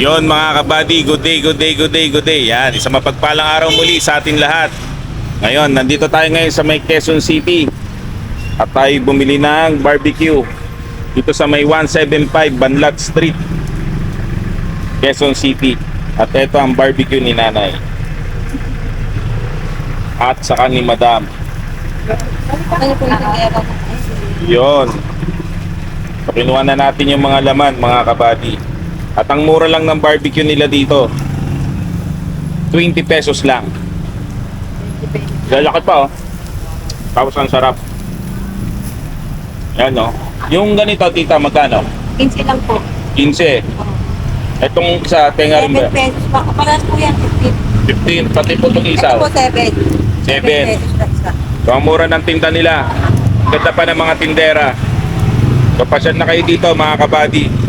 Yon mga kabady, good day, good day, good day, good day. Yan, isang mapagpalang araw muli sa atin lahat. Ngayon, nandito tayo ngayon sa may Quezon City. At tayo bumili ng barbecue dito sa may 175 Banlat Street, Quezon City. At ito ang barbecue ni Nanay. At saka ni Madam. Yon. So, kinuha na natin yung mga laman mga kabady. At ang mura lang ng barbecue nila dito, 20 pesos lang. Lalaki pa oh. Tapos ang sarap. Yan oh. Yung ganito tita magkano? 15 lang po. 15. Itong isa, tenga rin ba? 7 pesos. Parehas po yan, 15, 15. pati po itong Ito isa. po 7. 7. pesos na isa. So ang mura ng tinda nila. Ganda pa ng mga tindera. So pasyal na kayo dito mga kabady.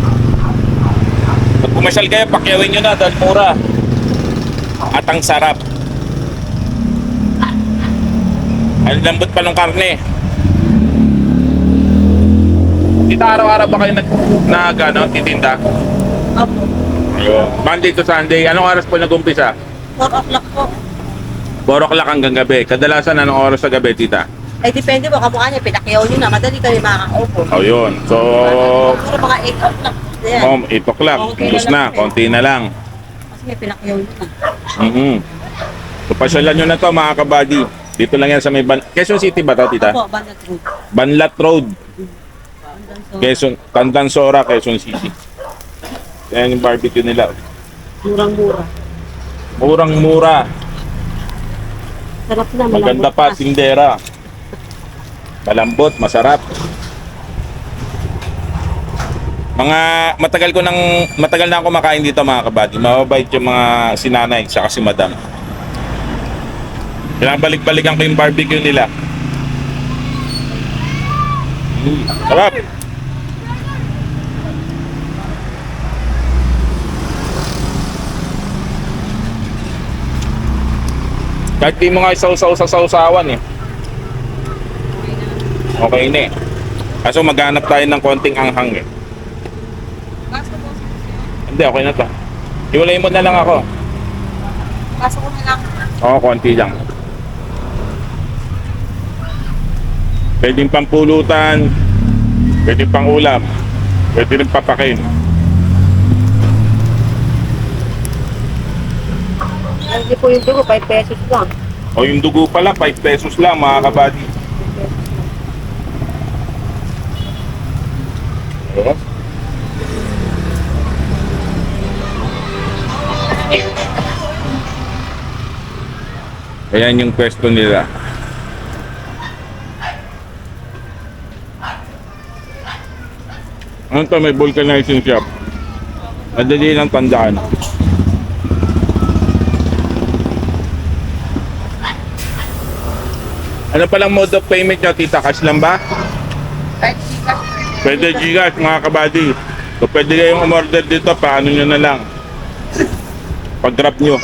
Pag pumasyal kayo, pakyawin nyo na dahil mura. At ang sarap. Ang lambot pa ng karne. Dito araw-araw ba kayo titinda? Opo. Ayun. Monday to Sunday. Anong oras po nag-umpisa? 4 o'clock po. 4 o'clock hanggang gabi. Kadalasan anong oras sa gabi, tita? Eh, depende po. Kamukha niya, pinakyaw nyo na. Madali kayo makakaupo. O yun. So, Siguro mga 8 o'clock. Yan. 8 o'clock. Okay Ubus na na. lang. Konti na lang. Kasi may pinakyaw nyo na. So, pasyalan nyo na to mga kabady. Dito lang yan sa may Quezon City ba to, tita? Opo, Banat Road. Banlat Road. Bandan Candansora, Quezon City. Yan yung barbecue nila. Murang-mura. Murang-mura. Sarap na. Maganda malambot pa, na. tindera. Malambot, masarap. Matagal na ako kumakain dito mga kabady. Mababait yung mga sinanay sa si Madam. Pinabalik-balikan ko yung barbecue nila. Sarap. Kahit di mo nga isaw-saw sa sausawan eh. Okay na eh. Kaso maghanap tayo ng konting anghang eh. Hindi, okay na to. Iwalay mo na lang ako. Kaso ko na lang. Oo, konti lang. Pwedeng pampulutan, pwedeng pang ulam, pwede rin papakin. Hindi po yung dugo, 5 pesos lang. O yung dugo pala, 5 pesos lang mga kabady. Oo. Ayan yung pwesto nila. Ano to, may vulcanizing shop. Madali lang tandaan. Ano palang mode of payment nyo, tita? Cash lang ba? Pwede Gcash mga kabady. So pwede kayong umorder dito, paano nyo na lang. Pag-drop nyo.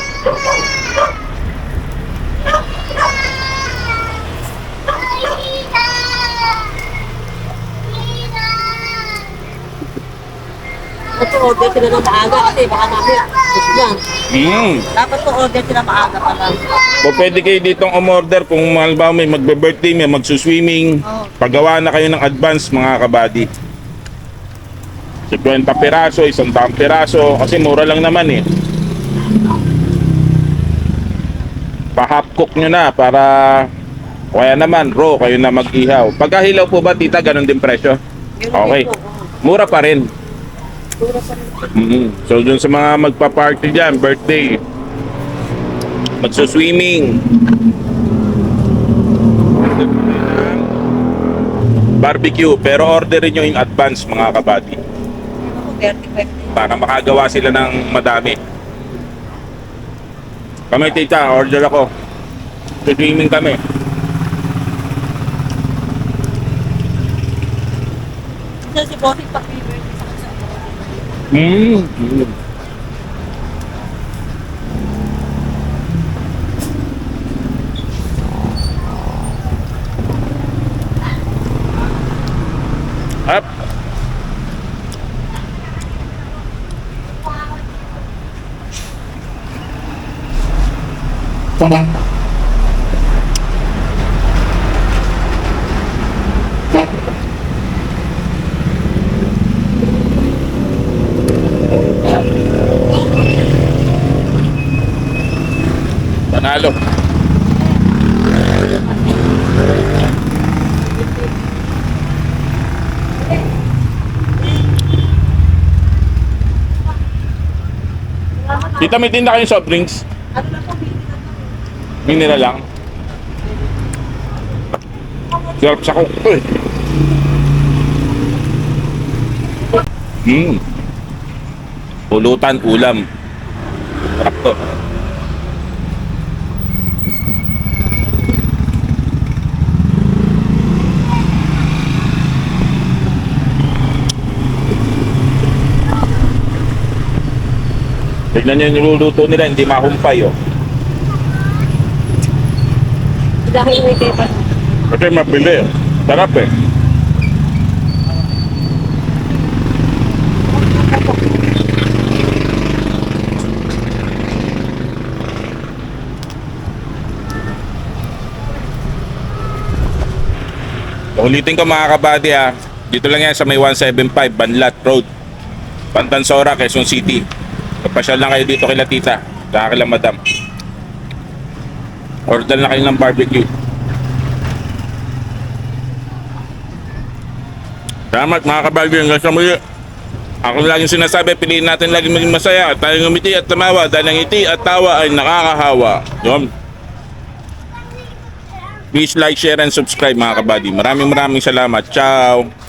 Ito order sila ng maaga kasi baka mamaya. Yan. Dapat po order sila maaga pa lang. O pwede kayo ditong umorder kung halimbawa may magbe-birthday, may magsuswimming. Paggawa na kayo ng advance mga kabady. 50 piraso, 100 piraso, kasi mura lang naman eh. Pa-half cook nyo na para kaya naman raw kayo na mag-ihaw. Pagkahilaw po ba tita, ganun din presyo? Okay. Mura pa rin. So dun sa mga magpa-party dyan, birthday, magsuswimming, barbecue, pero orderin nyo in advance mga kabady 35. para makagawa sila ng madami. Kami tita, order ako. Swimming kami. Kasi si Bossing pa-fever sa kanila. Up. Panalo. Tita, may tinda kayong soft drinks? Ano na po, Mineral lang. Sarap sa coke to eh. Pulutan, ulam. Sarap to. Tignan nyo yung niluluto nila, hindi mahumpay oh. dahil may paper. Kasi mabili. Sarap eh. Ulitin ko mga kabady ha. Dito lang yan sa may 175 Banlat Road, Pantansora, Quezon City. Papasyal lang kayo dito kila tita, saka kila madam. Order na kayo ng barbecue. Salamat mga kabady, hanggang sa muli. Ako laging sinasabi, piliin natin laging maging masaya. Tayong ngumiti at tumawa dahil ang ngiti at tawa ay nakakahawa. Yun. Please like, share, and subscribe mga kabady. Maraming salamat. Ciao!